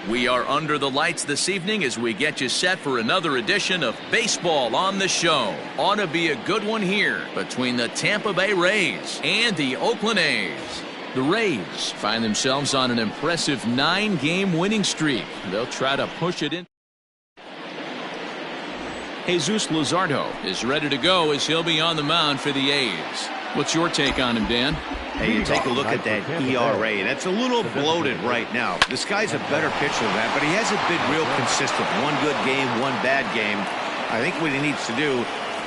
We are under the lights this evening as we get you set for another edition of Baseball on the Show. Ought to be a good one here between the Tampa Bay Rays and the Oakland A's. The Rays find themselves on an impressive 9-game winning streak. They'll try to push it in. Jesus Luzardo is ready to go as he'll be on the mound for the A's. What's your take on him, Dan? Hey, you take a look at that ERA. That's a little bloated right now. This guy's a better pitcher than that, but he hasn't been real consistent. One good game, one bad game. I think what he needs to do,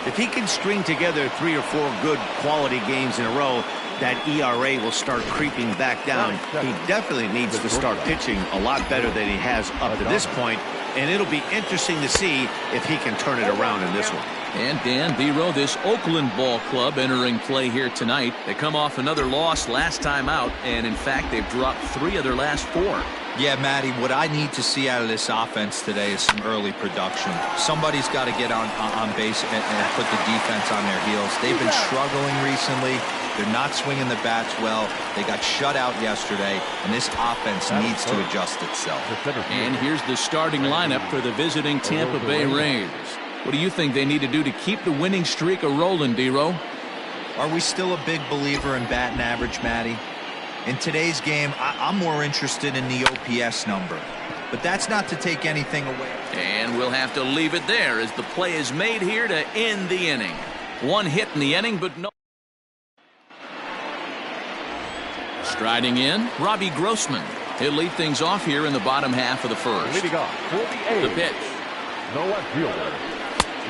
if he can string together 3 or 4 good quality games in a row, that ERA will start creeping back down. He definitely needs to start pitching a lot better than he has up to this point, and it'll be interesting to see if he can turn it around in this one. And Dan Biro, this Oakland ball club entering play here tonight. They come off another loss last time out, and in fact they've dropped 3 of their last 4. Yeah, Matty, what I need to see out of this offense today is some early production. Somebody's got to get on base and put the defense on their heels. They've been struggling recently. They're not swinging the bats well. They got shut out yesterday, and this offense needs to adjust itself. And here's the starting lineup for the visiting Tampa Bay Rays. What do you think they need to do to keep the winning streak a-rolling, D-Row? Are we still a big believer in batting average, Matty? In today's game, I'm more interested in the OPS number. But that's not to take anything away. And we'll have to leave it there as the play is made here to end the inning. 1 hit in the inning, but no. Striding in, Robbie Grossman. He'll lead things off here in the bottom half of the first. Leading off for the A's, the pitch. no left fielder,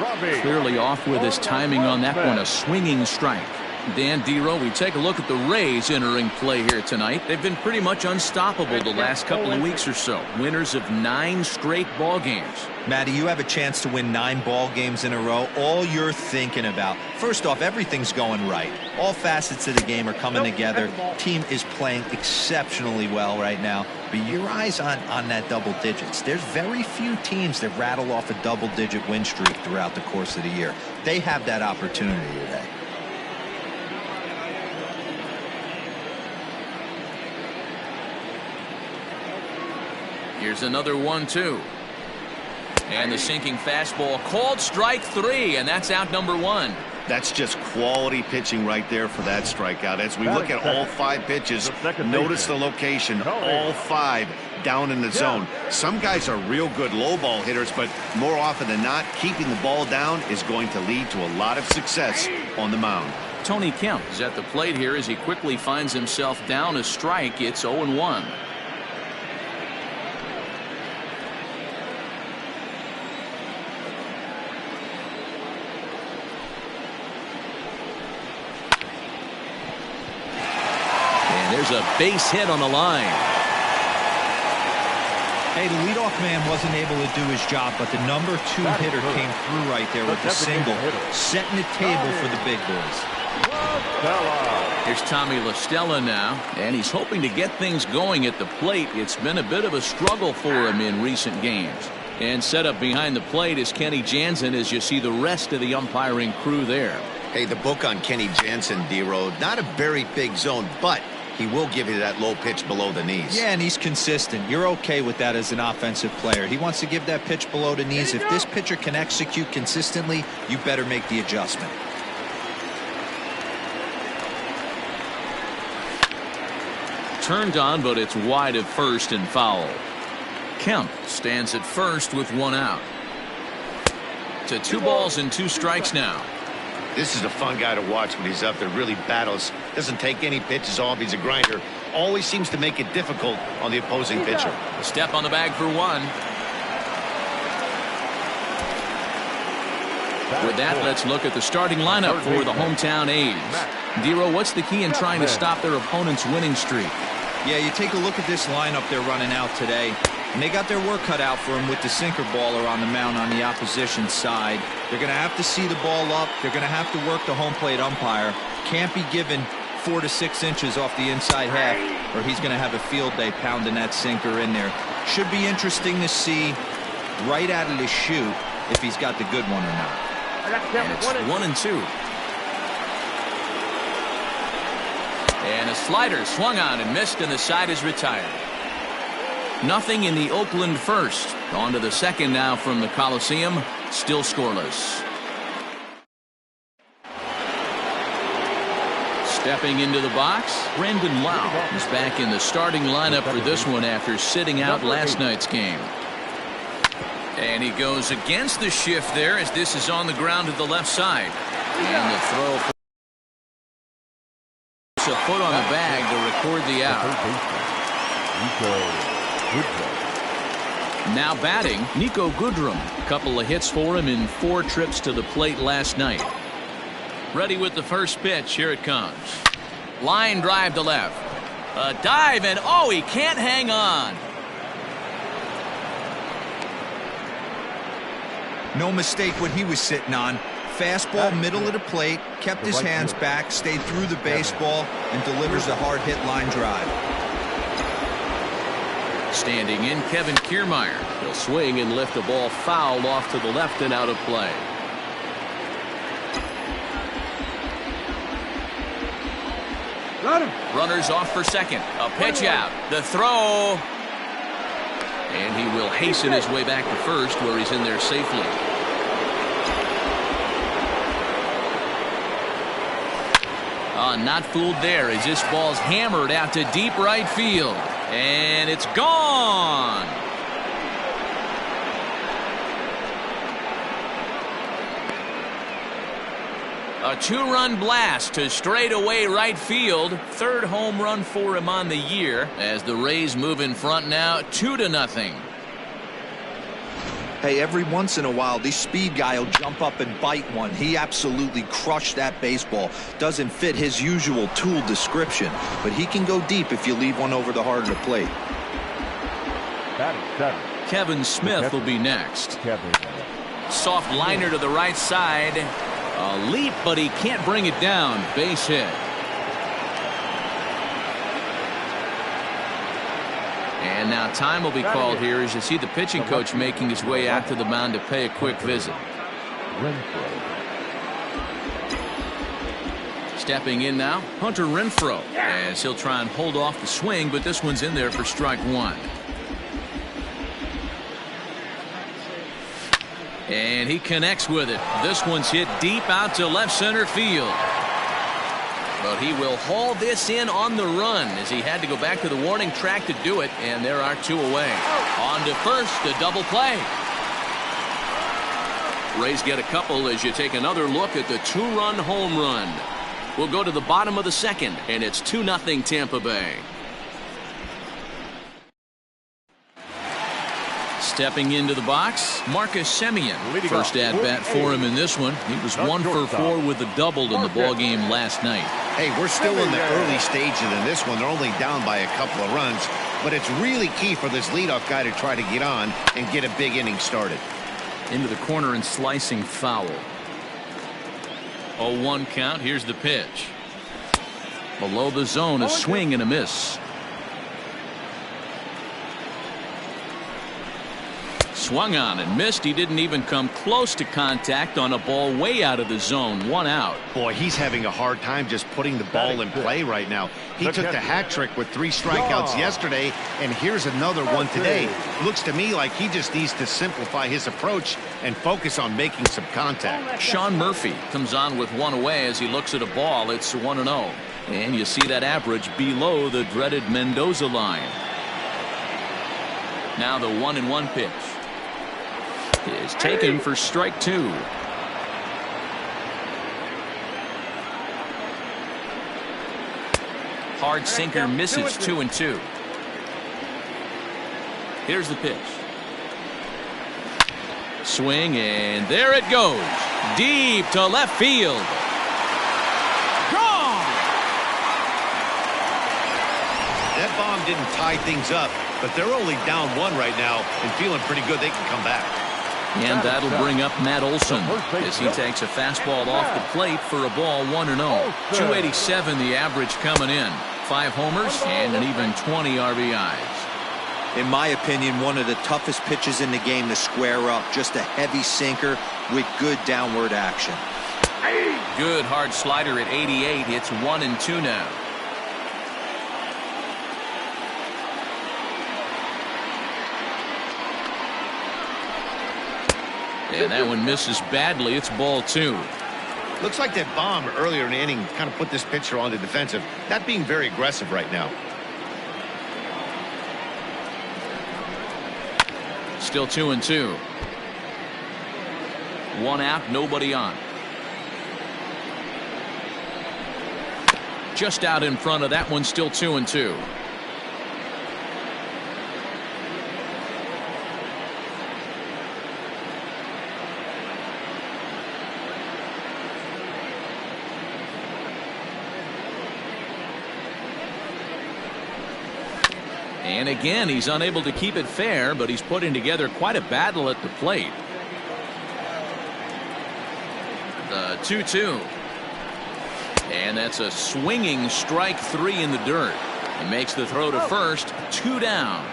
Robbie. Clearly off with his timing on that one, a swinging strike. Dan Dero, we take a look at the Rays entering play here tonight. They've been pretty much unstoppable the last couple of weeks or so. Winners of 9 straight ball games. Matty, you have a chance to win 9 ball games in a row. All you're thinking about, first off, everything's going right. All facets of the game are coming together. Team is playing exceptionally well right now. But your eyes on that double digits. There's very few teams that rattle off a double-digit win streak throughout the course of the year. They have that opportunity today. Here's another 1-2. And the sinking fastball called strike 3, and that's out number 1. That's just quality pitching right there for that strikeout. As we look at all 5 pitches, notice the location, all 5 down in the zone. Some guys are real good low ball hitters, but more often than not, keeping the ball down is going to lead to a lot of success on the mound. Tony Kemp is at the plate here as he quickly finds himself down a strike. It's 0-1. There's a base hit on the line. Hey, the leadoff man wasn't able to do his job, but the number 2 hitter came through right there with the single, setting the table for the big boys. Here's Tommy La Stella now, and he's hoping to get things going at the plate. It's been a bit of a struggle for him in recent games. And set up behind the plate is Kenny Jansen as you see the rest of the umpiring crew there. Hey, the book on Kenny Jansen, D-Road, not a very big zone, but he will give you that low pitch below the knees. Yeah, and he's consistent. You're okay with that as an offensive player. He wants to give that pitch below the knees. If this pitcher can execute consistently, you better make the adjustment. Turned on, but it's wide at first and foul. Kemp stands at first with 1 out. To 2 balls and 2 strikes now. This is a fun guy to watch when he's up there. Really battles. Doesn't take any pitches off. He's a grinder. Always seems to make it difficult on the opposing pitcher. A step on the bag for 1. With that, let's look at the starting lineup for the hometown A's. Dero, what's the key in trying to stop their opponent's winning streak? Yeah, you take a look at this lineup they're running out today, and they got their work cut out for them with the sinker baller on the mound on the opposition side. They're going to have to see the ball up. They're going to have to work the home plate umpire. Can't be given 4 to 6 inches off the inside half, or he's going to have a field day pounding that sinker in there. Should be interesting to see right out of the chute if he's got the good one or not. And it's 1-2. And a slider swung on and missed, and the side is retired. Nothing in the Oakland first. On to the second now from the Coliseum. Still scoreless. Stepping into the box, Brandon Lau is back in the starting lineup for this one after sitting out last night's game. And he goes against the shift there as this is on the ground to the left side. And the throw puts a foot on the bag to record the out. Now batting, Nico Goodrum. A couple of hits for him in 4 trips to the plate last night. Ready with the first pitch. Here it comes. Line drive to left. A dive, and oh, he can't hang on. No mistake what he was sitting on. Fastball middle of the plate, kept his hands back, stayed through the baseball, and delivers a hard hit line drive. Standing in, Kevin Kiermaier. He'll swing and lift the ball foul off to the left and out of play. Runners off for second. A pitch out. The throw. And he will hasten his way back to first, where he's in there safely. Not fooled there as this ball's hammered out to deep right field. And it's gone. A 2-run blast to straightaway right field. 3rd home run for him on the year as the Rays move in front now 2-0. Hey, every once in a while, this speed guy will jump up and bite one. He absolutely crushed that baseball. Doesn't fit his usual tool description, but he can go deep if you leave one over the heart of the plate. Kevin Smith will be next. Soft liner to the right side. A leap, but he can't bring it down. Base hit. And now time will be called here as you see the pitching coach making his way out to the mound to pay a quick visit. Stepping in now, Hunter Renfroe, as he'll try and hold off the swing, but this one's in there for strike 1. And he connects with it. This one's hit deep out to left center field. But he will haul this in on the run as he had to go back to the warning track to do it, and there are 2 away. On to first, a double play. Rays get a couple as you take another look at the 2-run home run. We'll go to the bottom of the second, and it's 2-0 Tampa Bay. Stepping into the box, Marcus Semien. First at bat for him in this one. He was 1 for 4 with a double in the ballgame last night. Hey, we're still in the early stages in this one. They're only down by a couple of runs, but it's really key for this leadoff guy to try to get on and get a big inning started. Into the corner and slicing foul. 0-1 count. Here's the pitch. Below the zone, a swing and a miss. Swung on and missed. He didn't even come close to contact on a ball way out of the zone. 1 out. Boy, he's having a hard time just putting the ball in play right now. He took the hat trick with 3 strikeouts yesterday, and here's another one today. Looks to me like he just needs to simplify his approach and focus on making some contact. Sean Murphy comes on with 1 away as he looks at a ball. It's 1-0. And you see that average below the dreaded Mendoza line. Now the 1-1 pitch is taken for strike 2. Hard sinker misses 2-2. Here's the pitch. Swing, and there it goes. Deep to left field. Gone! That bomb didn't tie things up, but they're only down 1 right now and feeling pretty good they can come back. And that'll bring up Matt Olson as he takes a fastball off the plate for a ball 1-0. 287 the average coming in. 5 homers and an even 20 RBIs. In my opinion, one of the toughest pitches in the game to square up. Just a heavy sinker with good downward action. Good hard slider at 88. It's 1-2 now. And that one misses badly. It's ball 2. Looks like that bomb earlier in the inning kind of put this pitcher on the defensive. Not being very aggressive right now. Still 2-2. 1 out, nobody on. Just out in front of that one, still 2-2. And again, he's unable to keep it fair, but he's putting together quite a battle at the plate. The 2-2. And that's a swinging strike 3 in the dirt. He makes the throw to first. 2 down.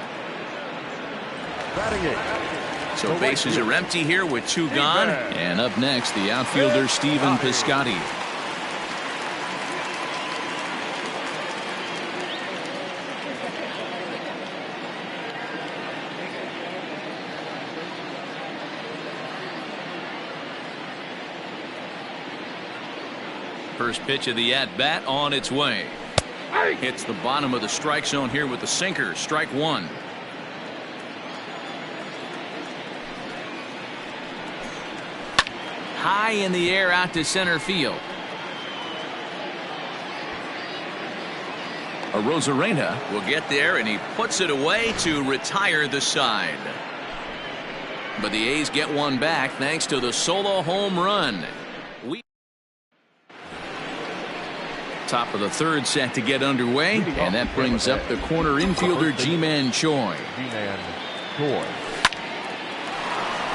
So bases are empty here with 2 gone. And up next, the outfielder Stephen Piscotty. First pitch of the at-bat on its way. Hits the bottom of the strike zone here with the sinker. Strike 1. High in the air out to center field. Arozarena will get there, and he puts it away to retire the side. But the A's get one back thanks to the solo home run. Top of the third set to get underway, and that brings up the corner infielder Ji-Man Choi.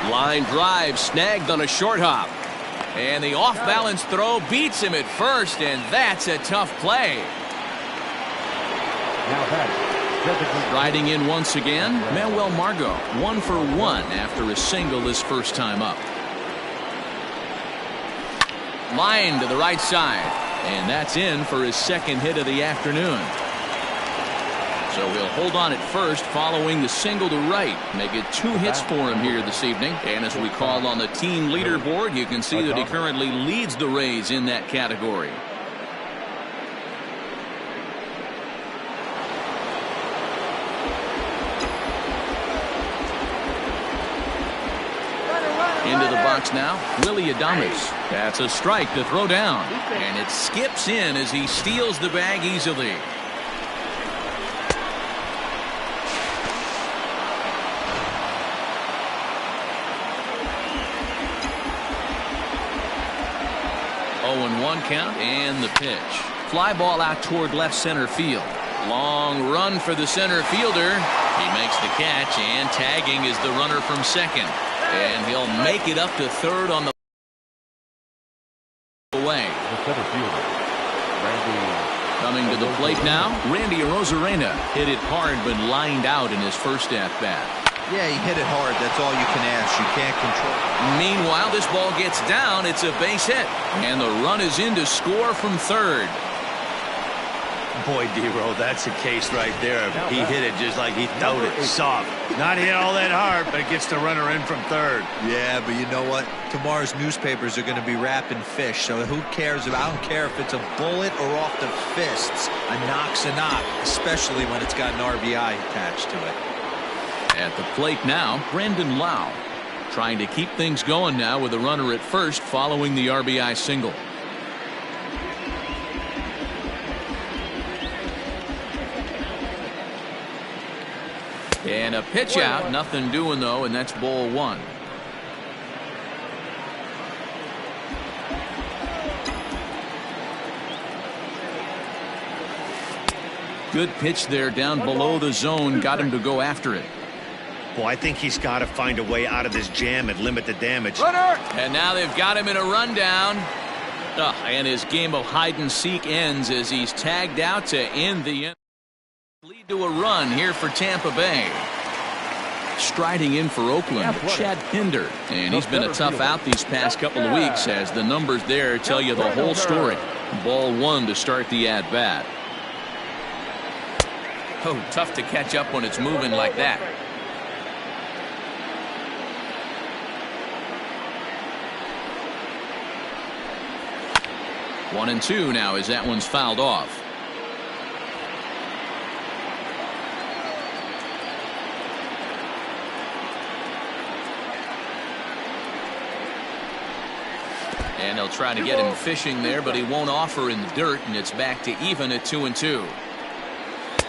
Line drive snagged on a short hop, and the off-balance throw beats him at first, and that's a tough play. Riding in once again, Manuel Margot, 1 for 1 after a single his first time up. Line to the right side. And that's in for his second hit of the afternoon. So he'll hold on at first following the single to right. Make it 2 hits for him here this evening. And as we call on the team leaderboard, you can see that he currently leads the Rays in that category. Into the box now, Willie Adames. That's a strike to throw down. And it skips in as he steals the bag easily. Oh, 1 count and the pitch. Fly ball out toward left center field. Long run for the center fielder. He makes the catch, and tagging is the runner from second. And he'll make it up to third on the way. Coming to the plate now, Randy Arozarena hit it hard but lined out in his first at-bat. Yeah, he hit it hard. That's all you can ask. You can't control it. Meanwhile, this ball gets down. It's a base hit. And the run is in to score from third. Boy, D-Roll, that's the case right there. He hit it just like he throwed it, soft. Not hit all that hard, but it gets the runner in from third. Yeah, but you know what? Tomorrow's newspapers are going to be wrapping fish, so who cares? I don't care if it's a bullet or off the fists. A knock's a knock, especially when it's got an RBI attached to it. At the plate now, Brandon Lau. Trying to keep things going now with a runner at first following the RBI single. And a pitch out, nothing doing though, and that's ball 1. Good pitch there down below the zone, got him to go after it. Well, I think he's got to find a way out of this jam and limit the damage. And now they've got him in a rundown. And his game of hide and seek ends as he's tagged out to end the end. Lead to a run here for Tampa Bay. Striding in for Oakland, Chad Pinder. And he's been a tough out these past couple of weeks as the numbers there tell you the whole story. Ball 1 to start the at-bat. Oh, tough to catch up when it's moving like that. 1-2 now as that one's fouled off. And they'll try to get him fishing there, but he won't offer in the dirt, and it's back to even at 2-2.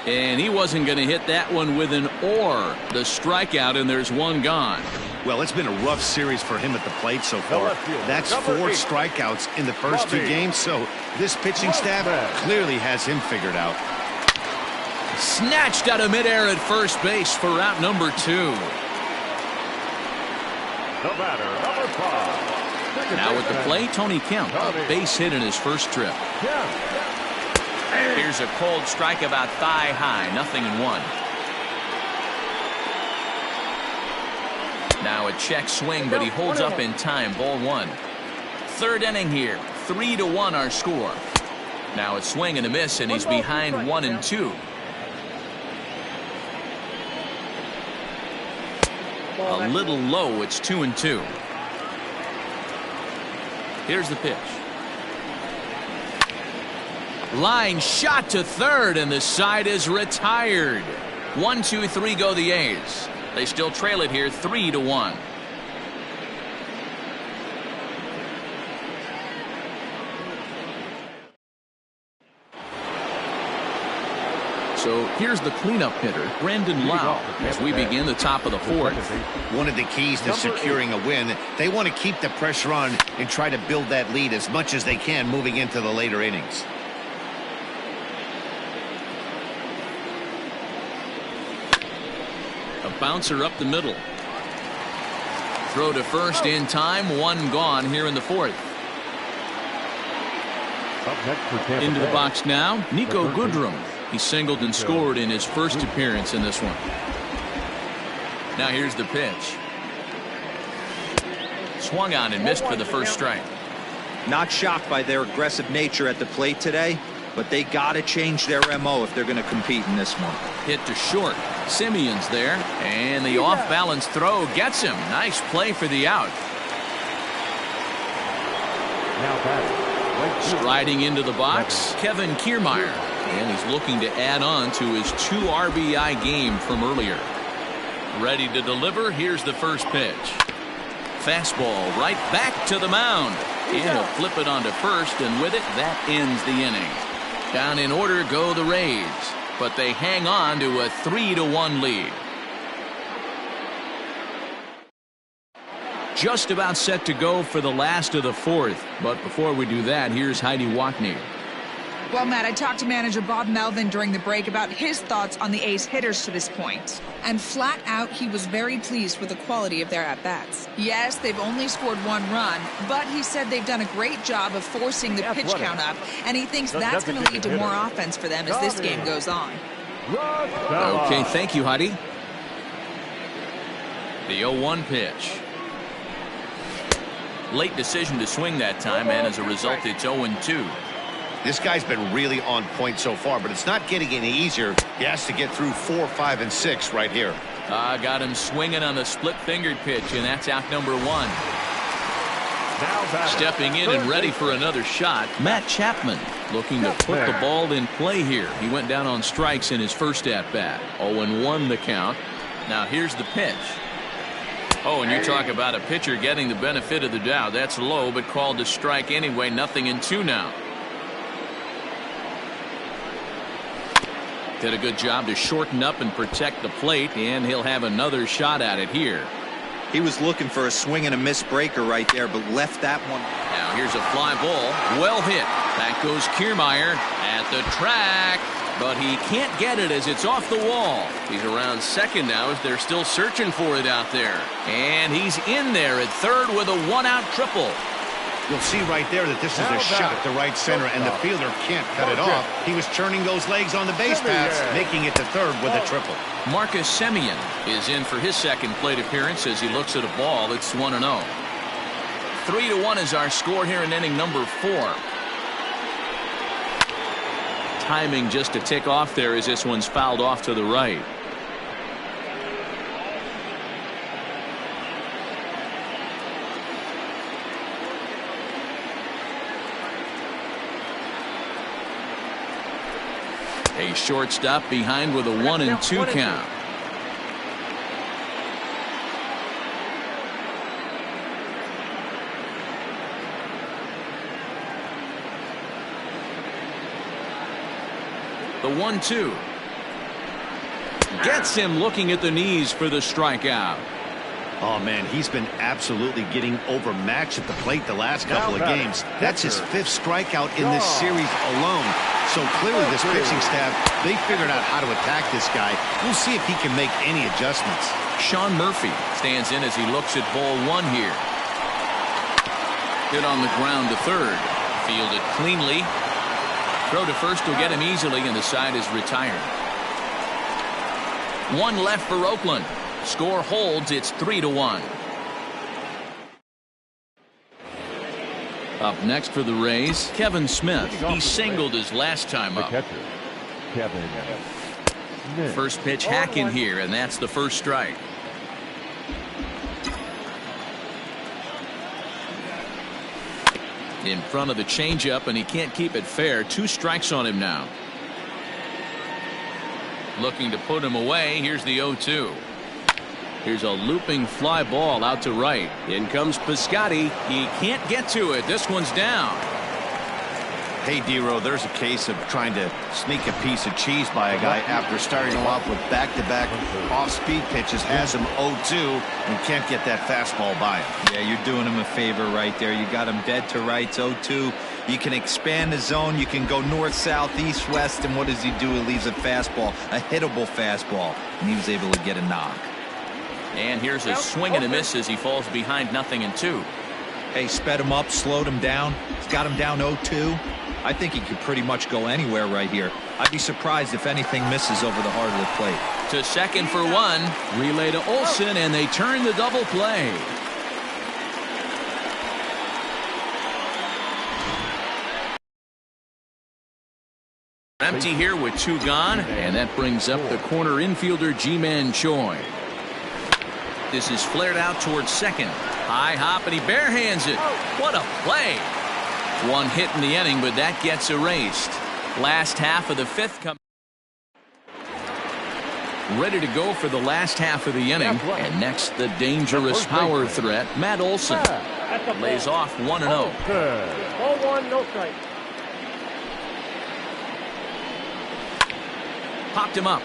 And he wasn't going to hit that one with an or. The strikeout, and there's one gone. Well, it's been a rough series for him at the plate so far. That's 4 strikeouts in the first 2 games, so this pitching staff clearly has him figured out. Snatched out of midair at first base for out number 2. The batter, number 5. Now at the plate, Tony Kemp, a base hit in his first trip. Here's a cold strike about thigh high, 0-1. Now a check swing, but he holds up in time. Ball 1. Third inning here, 3-1 our score. Now it's swing and a miss, and he's behind 1-2. A little low, it's 2-2. Here's the pitch. Line shot to third, and the side is retired. 1-2-3 go the A's. They still trail it here 3-1. So here's the cleanup hitter, Brendan Lau, as we begin the top of the 4th. One of the keys to securing a win, they want to keep the pressure on and try to build that lead as much as they can moving into the later innings. A bouncer up the middle. Throw to first in time, 1 gone here in the 4th. Into the box now, Nico Goodrum. He singled and scored in his first appearance in this one. Now here's the pitch. Swung on and missed for the first strike. Not shocked by their aggressive nature at the plate today, but they got to change their MO if they're going to compete in this one. Hit to short. Simeon's there, and the off-balance throw gets him. Nice play for the out. Striding into the box, Kevin Kiermaier. And he's looking to add on to his 2 RBI game from earlier. Ready to deliver. Here's the first pitch. Fastball right back to the mound. And he'll flip it onto first, and with it, that ends the inning. Down in order go the Rays, but they hang on to a 3-1 lead. Just about set to go for the last of the 4th. But before we do that, here's Heidi Wackney. Well, Matt, I talked to manager Bob Melvin during the break about his thoughts on the A's hitters to this point. And flat out, he was very pleased with the quality of their at-bats. Yes, they've only scored 1 run, but he said they've done a great job of forcing the pitch count up, and he thinks that's going to lead to more offense for them as this game goes on. Okay, thank you, Heidi. The 0-1 pitch. Late decision to swing that time, and as a result, it's 0-2. This guy's been really on point so far, but it's not getting any easier. He has to get through 4, 5, and 6 right here. Got him swinging on the split-fingered pitch, and that's out number 1. Stepping in and ready for another shot, Matt Chapman looking to put the ball in play here. He went down on strikes in his first at-bat. 0-1 the count. Now here's the pitch. Oh, and you talk about a pitcher getting the benefit of the doubt. That's low, but called to strike anyway. 0-2 now. Did a good job to shorten up and protect the plate, and he'll have another shot at it here. He was looking for a swing and a miss breaker right there, but left that one. Now here's a fly ball. Well hit. Back goes Kiermaier at the track, but he can't get it as it's off the wall. He's around second now as they're still searching for it out there. And he's in there at third with a 1-out triple. You'll see right there that this is a shot to right center, and the fielder can't cut it off. He was turning those legs on the base paths, making it to third with a triple. Marcus Semien is in for his second plate appearance as he looks at a ball. It's 1-0. 3-1 is our score here in inning number 4. Timing just to tick off there as this one's fouled off to the right. A shortstop behind with a 1-2 count. The 1-2. Gets him looking at the knees for the strikeout. Oh, man, he's been absolutely getting overmatched at the plate the last couple of games. That's his 5th strikeout in this series alone. So clearly this pitching staff, they figured out how to attack this guy. We'll see if he can make any adjustments. Sean Murphy stands in as he looks at ball 1 here. Hit on the ground to third. Fielded cleanly. Throw to first will get him easily, and the side is retired. 1 left for Oakland. Score holds. It's 3-1. Up next for the Rays, Kevin Smith. He singled his last time up. First pitch hacking here, and that's the first strike. In front of the changeup, and he can't keep it fair. 2 strikes on him now. Looking to put him away. Here's the 0-2. Here's a looping fly ball out to right. In comes Piscotty. He can't get to it. This one's down. Hey, D-Row, there's a case of trying to sneak a piece of cheese by a guy after starting him off with back-to-back off-speed pitches. Has him 0-2 and can't get that fastball by him. Yeah, you're doing him a favor right there. You got him dead to rights, 0-2. You can expand the zone. You can go north, south, east, west. And what does he do? He leaves a fastball, a hittable fastball. And he was able to get a knock. And here's a swing and a miss as he falls behind 0-2. Hey, sped him up, slowed him down. He's got him down 0-2. I think he could pretty much go anywhere right here. I'd be surprised if anything misses over the heart of the plate. To second for 1. Relay to Olsen, and they turn the double play. Empty here with 2 gone, and that brings up the corner infielder Ji-Man Choi. This is flared out towards second. High hop, and he barehands it. What a play. 1 hit in the inning, but that gets erased. Last half of the 5th come. Ready to go for the last half of the inning. And next, the dangerous power threat, Matt Olson. Lays off 1-0. 0-1, no strike. Popped him up.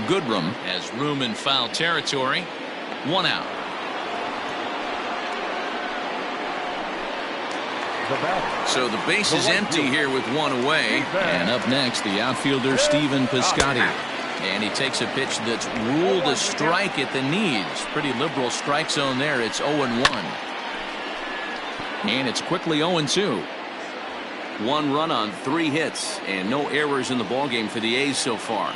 Goodrum has room in foul territory. 1 out. So the base is empty here with 1 away. And up next, the outfielder Stephen Piscotty. And he takes a pitch that's ruled a strike at the knees. Pretty liberal strike zone there. It's 0-1. And it's quickly 0-2. 1 run on 3 hits and no errors in the ballgame for the A's so far.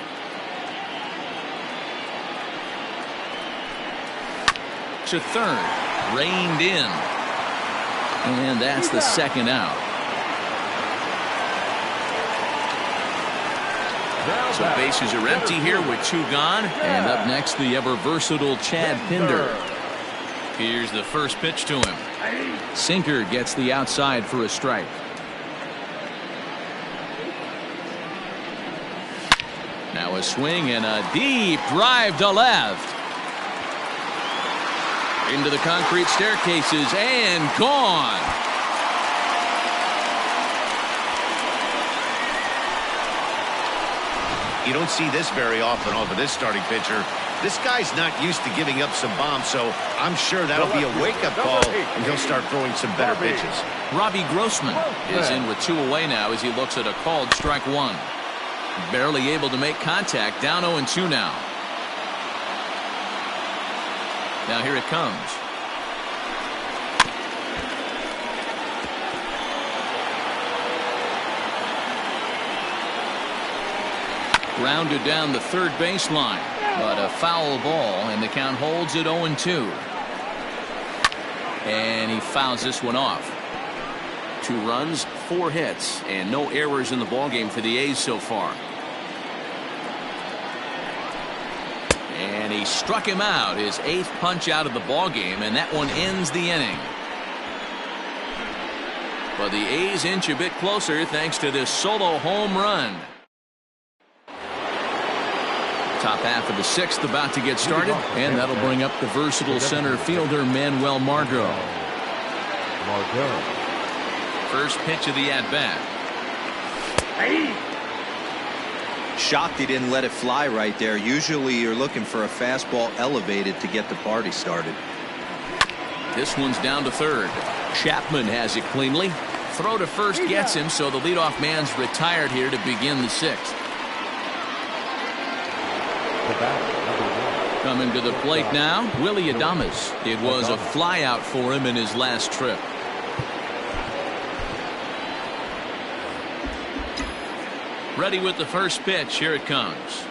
To third, reined in, and that's the 2nd out. So bases are empty here with 2 gone, and up next the ever versatile Chad Pinder. Here's the first pitch to him. Sinker gets the outside for a strike. Now a swing and a deep drive to left. Into the concrete staircases and gone. You don't see this very often off of this starting pitcher. This guy's not used to giving up some bombs, so I'm sure that'll be a wake-up call, and he'll start throwing some better pitches. Robbie Grossman is in with 2 away now as he looks at a called strike 1. Barely able to make contact, down 0-2 now. Now here it comes. Grounded down the third baseline, but a foul ball, and the count holds at 0-2. And he fouls this one off. 2 runs, 4 hits, and no errors in the ballgame for the A's so far. And he struck him out, his 8th punch out of the ballgame, and that one ends the inning. But the A's inch a bit closer thanks to this solo home run. Top half of the sixth about to get started, and that'll bring up the versatile center fielder Manuel Margot. First pitch of the at-bat. Shocked he didn't let it fly right there. Usually you're looking for a fastball elevated to get the party started. This one's down to third. Chapman has it cleanly. Throw to first gets him, so the leadoff man's retired here to begin the sixth. Coming to the plate now, Willie Adames. It was a flyout for him in his last trip. Ready with the first pitch. Here it comes.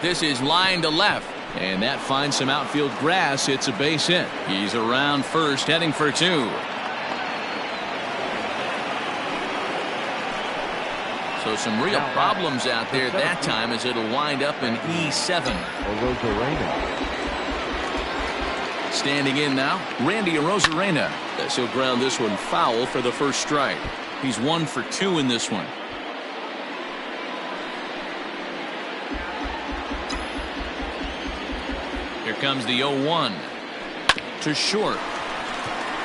This is line to left, and that finds some outfield grass. It's a base hit. He's around first, heading for two. So some real problems out there that time, as it'll wind up in E7. Standing in now, Randy Arozarena. As he'll ground this one foul for the first strike. He's 1 for 2 in this one. Here comes the 0-1 to short.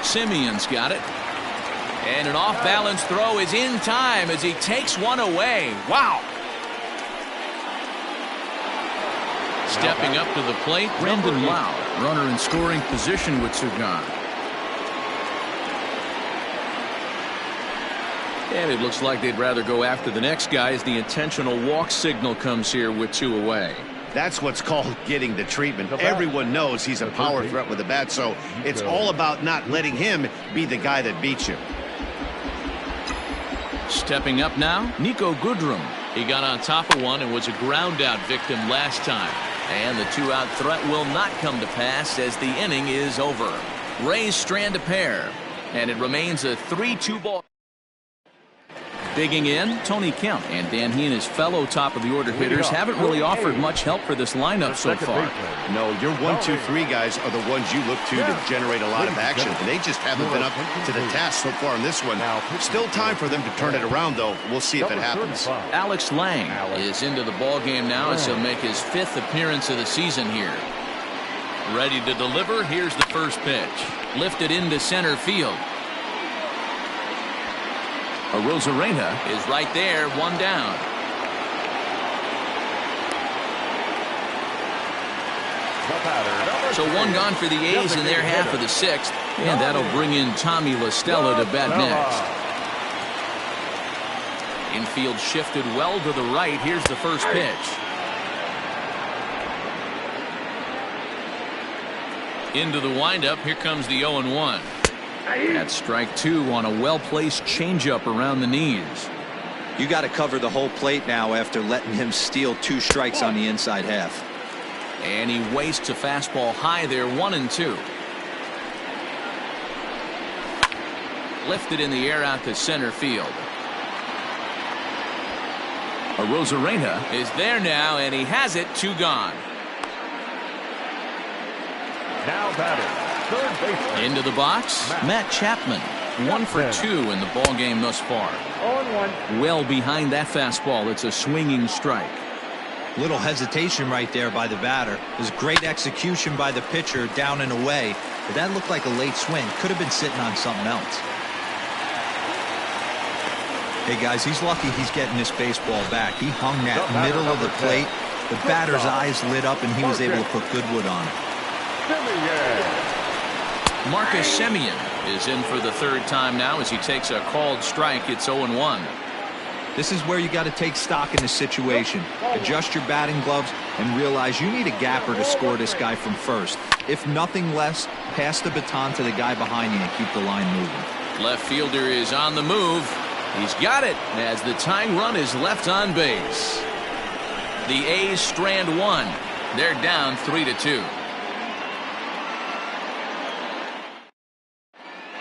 Simeon's got it. And an off-balance throw is in time as he takes one away. Wow. Stepping up to the plate, Brendan Lau. Runner in scoring position with 2 gone. And it looks like they'd rather go after the next guy as the intentional walk signal comes here with 2 away. That's what's called getting the treatment. Everyone knows he's a power threat with a bat, so it's all about not letting him be the guy that beats you. Stepping up now, Nico Goodrum. He got on top of one and was a ground out victim last time. And the 2-out threat will not come to pass as the inning is over. Rays strand a pair, and it remains a 3-2 ball. Digging in, Tony Kemp. And Dan He and his fellow top-of-the-order hitters haven't really offered much help for this lineup so far. No, your 1, 2, 3 guys are the ones you look to generate a lot of action, and they just haven't been up to the task so far in this one. Still time for them to turn it around, though. We'll see if it happens. Alex Lang is into the ballgame now as he'll make his 5th appearance of the season here. Ready to deliver. Here's the first pitch. Lifted into center field. Arozarena is right there, 1 down. So 1 gone for the A's in their half of the 6th, and that'll bring in Tommy La Stella to bat next. Infield shifted well to the right. Here's the first pitch. Into the windup. Here comes the 0-1. That's strike 2 on a well-placed changeup around the knees. You got to cover the whole plate now after letting him steal 2 strikes on the inside half. And he wastes a fastball high there, 1-2. Lifted in the air out to center field. Arozarena is there now, and he has it. 2 gone. Now batting. Into the box, Matt Chapman. 1 for 2 in the ball game thus far. 0-1. Well behind that fastball. It's a swinging strike. Little hesitation right there by the batter. It was great execution by the pitcher down and away, but that looked like a late swing. Could have been sitting on something else. Hey guys, he's lucky he's getting this baseball back. He hung that middle of the plate. The batter's eyes lit up and he was able to put good wood on it. Marcus Semien is in for the 3rd time now as he takes a called strike. It's 0-1. This is where you got to take stock in the situation. Adjust your batting gloves and realize you need a gapper to score this guy from first. If nothing less, pass the baton to the guy behind you and keep the line moving. Left fielder is on the move. He's got it as the tying run is left on base. The A's strand 1. They're down 3-2.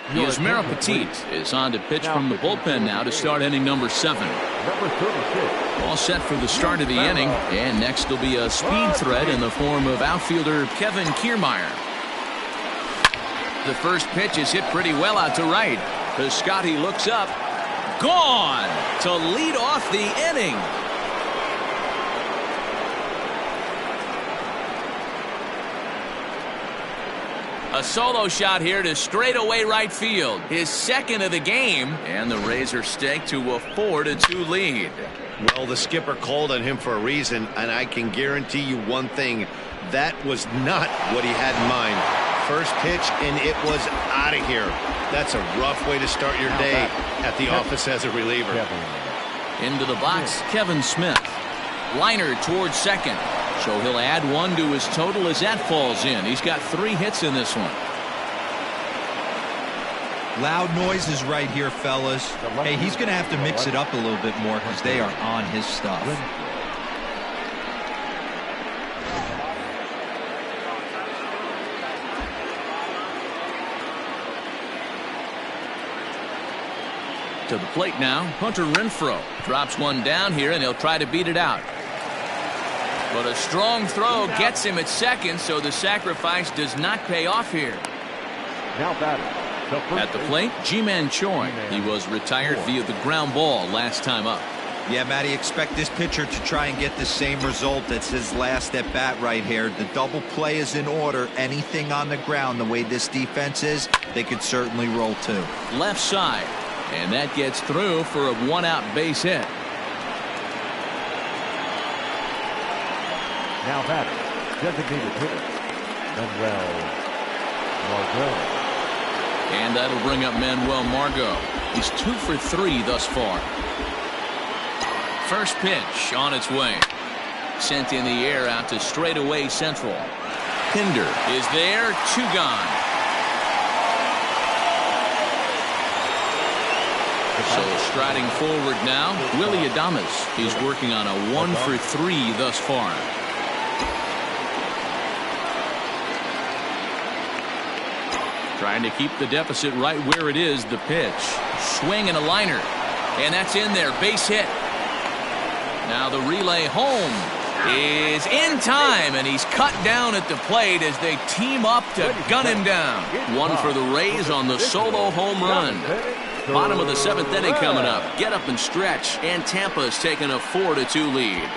Yasmera Petit is on to pitch from the bullpen now to start inning number 7. All set for the start of the inning, and next will be a speed threat in the form of outfielder Kevin Kiermaier. The first pitch is hit pretty well out to right. Piscotty looks up. Gone to lead off the inning. A solo shot here to straightaway right field. His second of the game, and the Rays are staked to a 4-2 lead. Well, the skipper called on him for a reason, and I can guarantee you one thing. That was not what he had in mind. First pitch, and it was out of here. That's a rough way to start your day at the office as a reliever. Into the box, Kevin Smith. Liner towards second. So he'll add one to his total as that falls in. He's got 3 hits in this one. Loud noises right here, fellas. Hey, he's going to have to mix it up a little bit more because they are on his stuff. To the plate now, Hunter Renfroe drops one down here, and he'll try to beat it out. But a strong throw gets him at second, so the sacrifice does not pay off here. Now batting. At the plate, Ji-Man Choi. He was retired via the ground ball last time up. Yeah, Matty, expect this pitcher to try and get the same result as his last at bat right here. The double play is in order. Anything on the ground, the way this defense is, they could certainly roll too. Left side, and that gets through for a 1-out base hit. Now batting. Designated hitter. Manuel Margot. And that'll bring up Manuel Margot. He's 2 for 3 thus far. First pitch on its way. Sent in the air out to straightaway central. Pinder is there. 2 gone. So striding forward now, Willie Adames. He's working on a 1 for 3 thus far. Trying to keep the deficit right where it is. The pitch. Swing and a liner. And that's in there. Base hit. Now the relay home is in time, and he's cut down at the plate as they team up to gun him down. 1 for the Rays on the solo home run. Bottom of the 7th inning coming up. Get up and stretch, and Tampa's taking a 4-2 lead.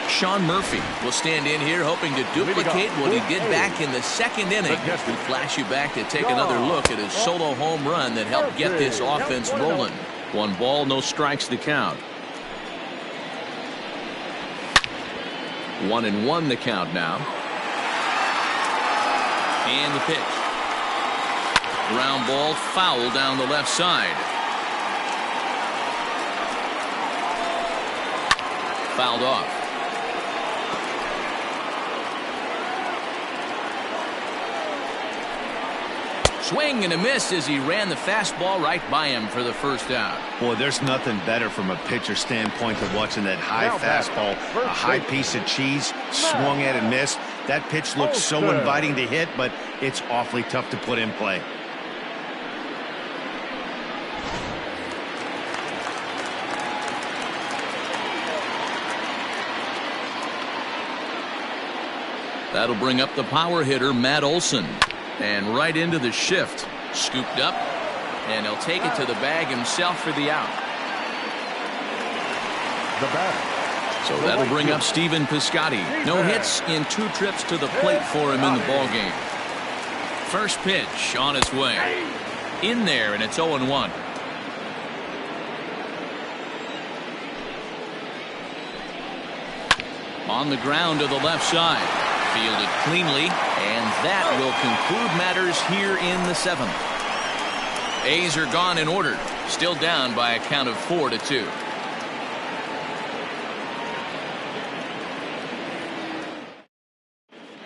Sean Murphy will stand in here hoping to duplicate what he did back in the 2nd inning. We flash you back to take another look at his solo home run that helped get this offense rolling. 1 ball, no strikes to count. 1-1 the count now. And the pitch. Ground ball, foul down the left side. Fouled off. Swing and a miss as he ran the fastball right by him for the first out. Boy, there's nothing better from a pitcher standpoint than watching that high fastball, a high piece of cheese, swung at and missed. That pitch looks so inviting to hit, but it's awfully tough to put in play. That'll bring up the power hitter, Matt Olson. And right into the shift. Scooped up. And he'll take it to the bag himself for the out. The batter. So that'll bring up Stephen Piscotty. No hits in 2 trips to the plate for him in the ballgame. First pitch on its way. In there, and it's 0-1. On the ground to the left side. Fielded cleanly, and that will conclude matters here in the 7th. A's are gone in order, still down by a count of 4-2.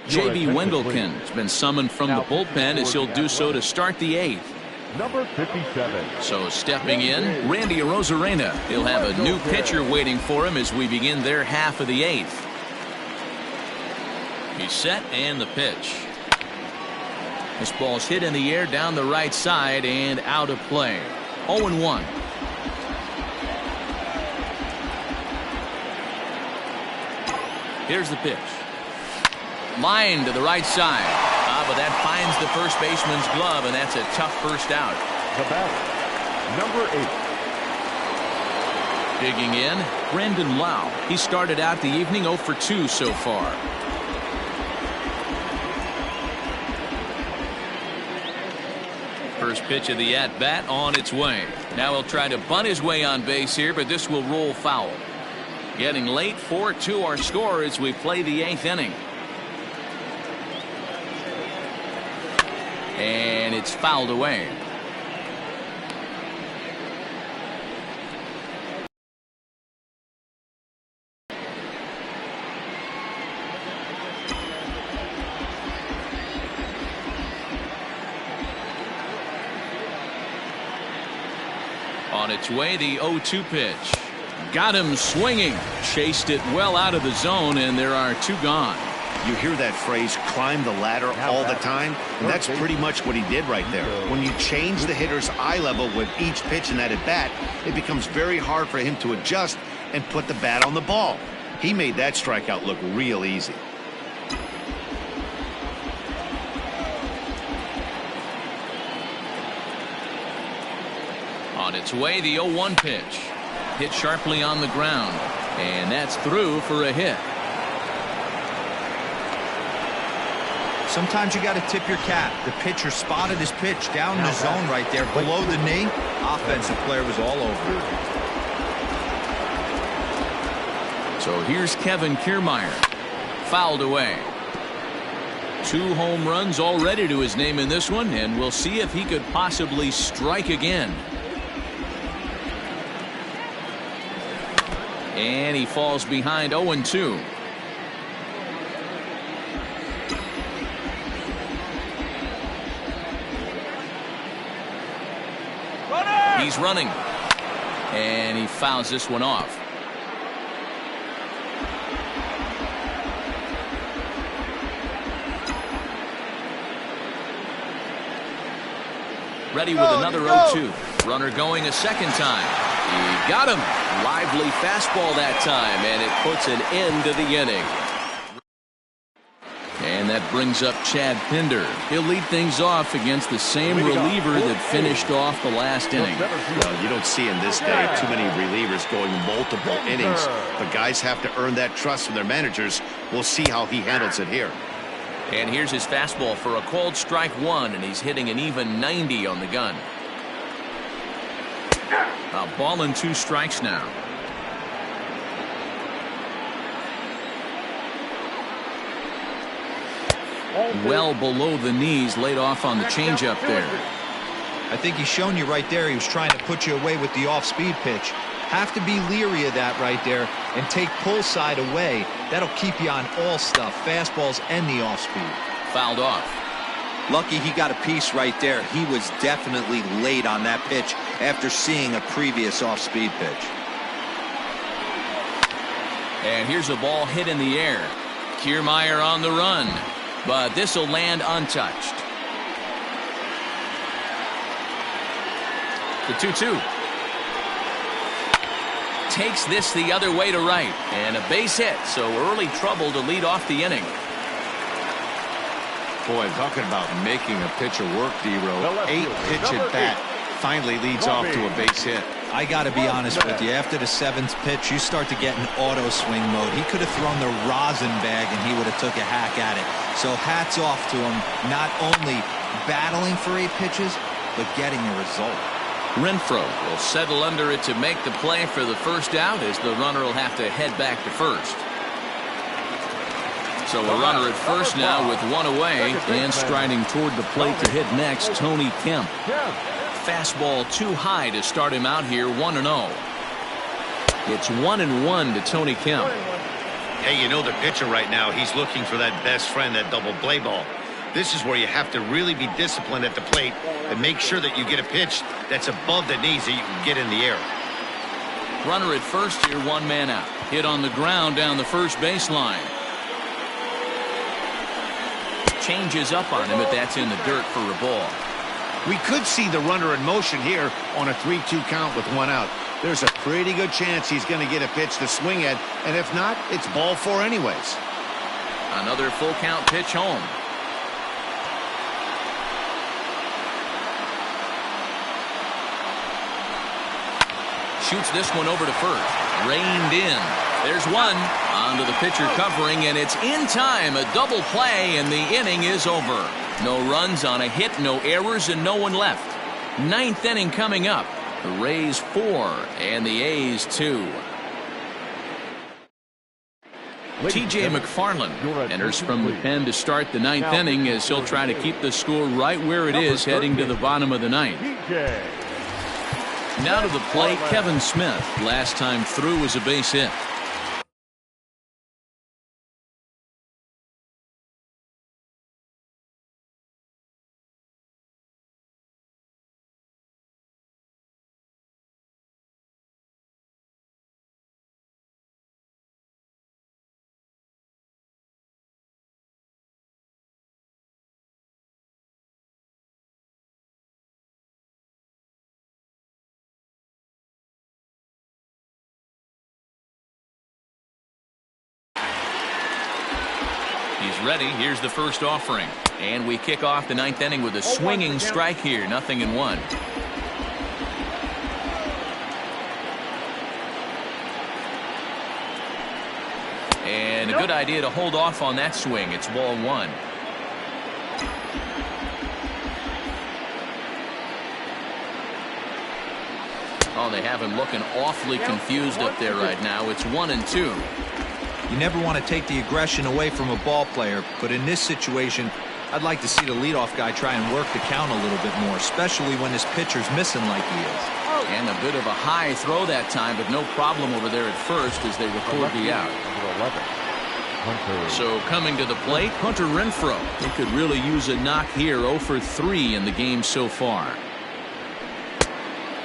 J.B. Wendelken has been summoned from the bullpen as he'll do so to start the 8th. Number 57. So stepping in, Randy Arozarena. He'll have a new pitcher waiting for him as we begin their half of the 8th. He's set, and the pitch. This ball's hit in the air down the right side and out of play. 0-1. Here's the pitch. Line to the right side. But that finds the first baseman's glove, and that's a tough first out. The batter, number 8. Digging in, Brandon Lau. He started out the evening 0 for 2 so far. First pitch of the at-bat on its way. Now he'll try to bunt his way on base here, but this will roll foul. Getting late, 4-2 our score as we play the 8th inning. And it's fouled away. On its way, the 0-2 pitch. Got him swinging. Chased it well out of the zone, and there are 2 gone. You hear that phrase, climb the ladder, all the time, and that's pretty much what he did right there. When you change the hitter's eye level with each pitch in that at-bat, it becomes very hard for him to adjust and put the bat on the ball. He made that strikeout look real easy. On its way, the 0-1 pitch. Hit sharply on the ground, and that's through for a hit. Sometimes you got to tip your cap. The pitcher spotted his pitch down in the zone right there below the knee. Offensive player was all over it. So here's Kevin Kiermaier. Fouled away. 2 home runs already to his name in this one, and we'll see if he could possibly strike again. And he falls behind 0-2. He's running. And he fouls this one off. Ready with another 0-2. Runner going a second time. He got him. Lively fastball that time, and it puts an end to the inning. And that brings up Chad Pinder. He'll lead things off against the same reliever that finished off the last inning. Well, you don't see in this day too many relievers going multiple innings, but guys have to earn that trust from their managers. We'll see how he handles it here. And here's his fastball for a called strike 1, and he's hitting an even 90 on the gun. A ball and 2 strikes now. Well below the knees, laid off on the changeup there. I think he's shown you right there. He was trying to put you away with the off-speed pitch. Have to be leery of that right there and take pull side away. That'll keep you on all stuff, fastballs and the off-speed. Fouled off. Lucky he got a piece right there. He was definitely late on that pitch after seeing a previous off-speed pitch. And here's a ball hit in the air. Kiermaier on the run, but this will land untouched. The 2-2. Takes this the other way to right, and a base hit, so early trouble to lead off the inning. Boy, talking about making a pitcher work, D-Row. 8-pitch at bat finally leads off to a base hit. I got to be honest with you. After the 7th pitch, you start to get in auto swing mode. He could have thrown the rosin bag, and he would have took a hack at it. So hats off to him, not only battling for 8 pitches, but getting a result. Renfroe will settle under it to make the play for the first out, as the runner will have to head back to first. So a runner at first now with 1 away, and striding toward the plate to hit next, Tony Kemp. Fastball too high to start him out here, 1-0. It's 1-1 to Tony Kemp. Hey, you know the pitcher right now, he's looking for that best friend, that double play ball. This is where you have to really be disciplined at the plate and make sure that you get a pitch that's above the knees that you can get in the air. Runner at first here, 1 man out. Hit on the ground down the first baseline. Changes up on him, but that's in the dirt for a ball. We could see the runner in motion here on a 3-2 count with 1 out. There's a pretty good chance he's going to get a pitch to swing at, and if not, it's ball 4 anyways. Another full count pitch home. Shoots this one over to first. Reined in. There's 1. Onto the pitcher covering, and it's in time. A double play, and the inning is over. No runs on a hit, no errors, and no one left. Ninth inning coming up. The Rays 4 and the A's 2. T.J. McFarland enters from the pen to start the ninth inning as he'll try to keep the score right where it is heading to the bottom of the ninth. Now to the plate, Kevin Smith. Last time through was a base hit. He's ready. Here's the first offering. And we kick off the ninth inning with a swinging strike here. 0-1. And a good idea to hold off on that swing. It's ball 1. Oh, they have him looking awfully confused up there right now. It's 1-2. You never want to take the aggression away from a ball player, but in this situation, I'd like to see the leadoff guy try and work the count a little bit more, especially when this pitcher's missing like he is. And a bit of a high throw that time, but no problem over there at first as they record the out. So coming to the plate, Hunter Renfroe. He could really use a knock here. 0 for 3 in the game so far.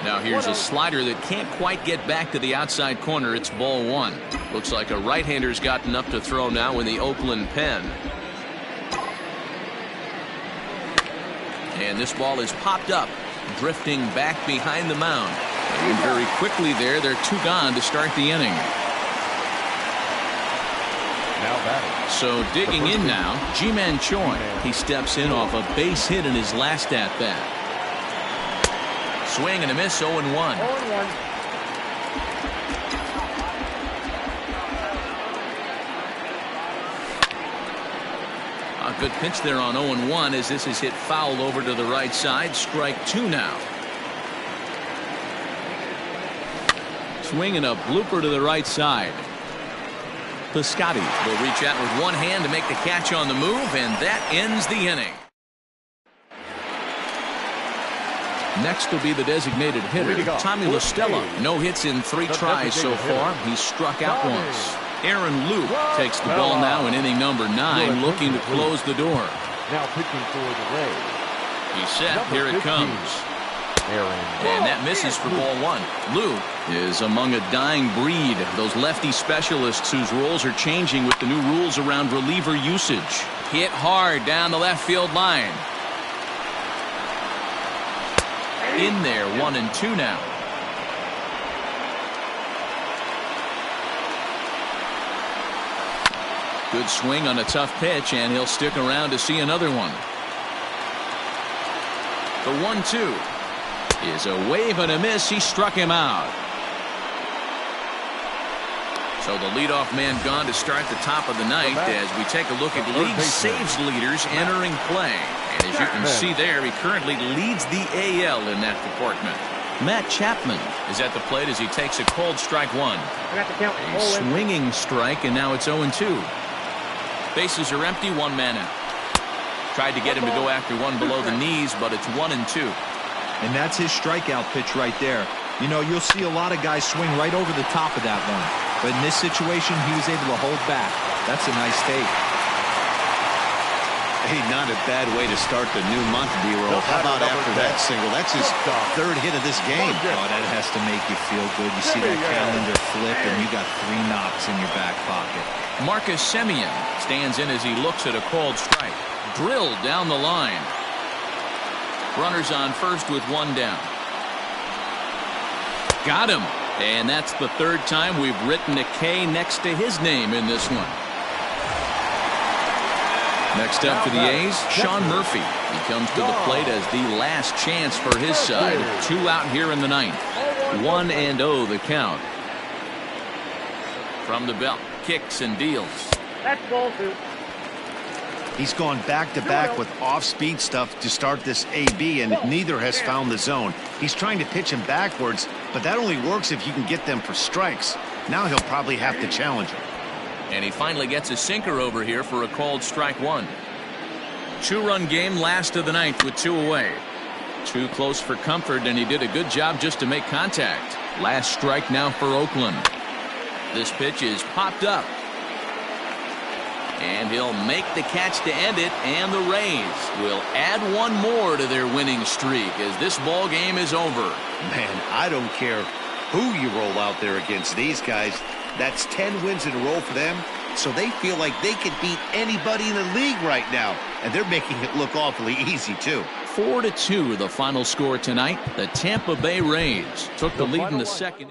Now here's a slider that can't quite get back to the outside corner. It's ball 1. Looks like a right-hander's gotten up to throw now in the Oakland pen. And this ball is popped up, drifting back behind the mound. And very quickly there, they're 2 gone to start the inning. So digging in now, Ji-Man Choi. He steps in off a base hit in his last at-bat. Swing and a miss, 0-1. A good pitch there on 0-1 as this is hit foul over to the right side. Strike 2 now. Swing and a blooper to the right side. Piscotty will reach out with one hand to make the catch on the move, and that ends the inning. Next will be the designated hitter, Tommy La Stella. No hits in 3 tries so far. He's struck out once. Aaron Luke takes the ball now in inning number 9, looking to close the door. Now pitching for the Rays. He's set. Here it comes. And that misses for ball 1. Luke is among a dying breed. Those lefty specialists whose roles are changing with the new rules around reliever usage. Hit hard down the left field line. In there, 1-2 now. Good swing on a tough pitch, and he'll stick around to see another one. The 1-2 is a wave and a miss. He struck him out. So the leadoff man gone to start the top of the ninth as we take a look at league saves leaders entering play. And as you can see there, he currently leads the AL in that department. Matt Chapman is at the plate as he takes a cold strike 1. A swinging strike, and now it's 0-2. Bases are empty, 1 man out. Tried to get him to go after one below the knees, but it's 1-2. And that's his strikeout pitch right there. You know, you'll see a lot of guys swing right over the top of that one. But in this situation, he was able to hold back. That's a nice take. Hey, not a bad way to start the new month, D-Roll. How about after that single? That's his 3rd hit of this game. Oh, that has to make you feel good. You see that calendar flip, and you got 3 knocks in your back pocket. Marcus Semien stands in as he looks at a called strike. Drilled down the line. Runners on first with 1 down. Got him. And that's the 3rd time we've written a K next to his name in this one. Next up for the A's, Sean Murphy. He comes to the plate as the last chance for his side. 2 out here in the ninth. 1-0 the count. From the belt, kicks and deals. That's ball 2. He's gone back-to-back with off-speed stuff to start this AB, and neither has found the zone. He's trying to pitch him backwards, but that only works if you can get them for strikes. Now he'll probably have to challenge him. And he finally gets a sinker over here for a called strike one. 2-run game, last of the ninth with 2 away. Too close for comfort, and he did a good job just to make contact. Last strike now for Oakland. This pitch is popped up. And he'll make the catch to end it, and the Rays will add one more to their winning streak as this ball game is over. Man, I don't care who you roll out there against these guys. That's 10 wins in a row for them, so they feel like they can beat anybody in the league right now, and they're making it look awfully easy, too. 4-2 the final score tonight. The Tampa Bay Rays took the lead in the second.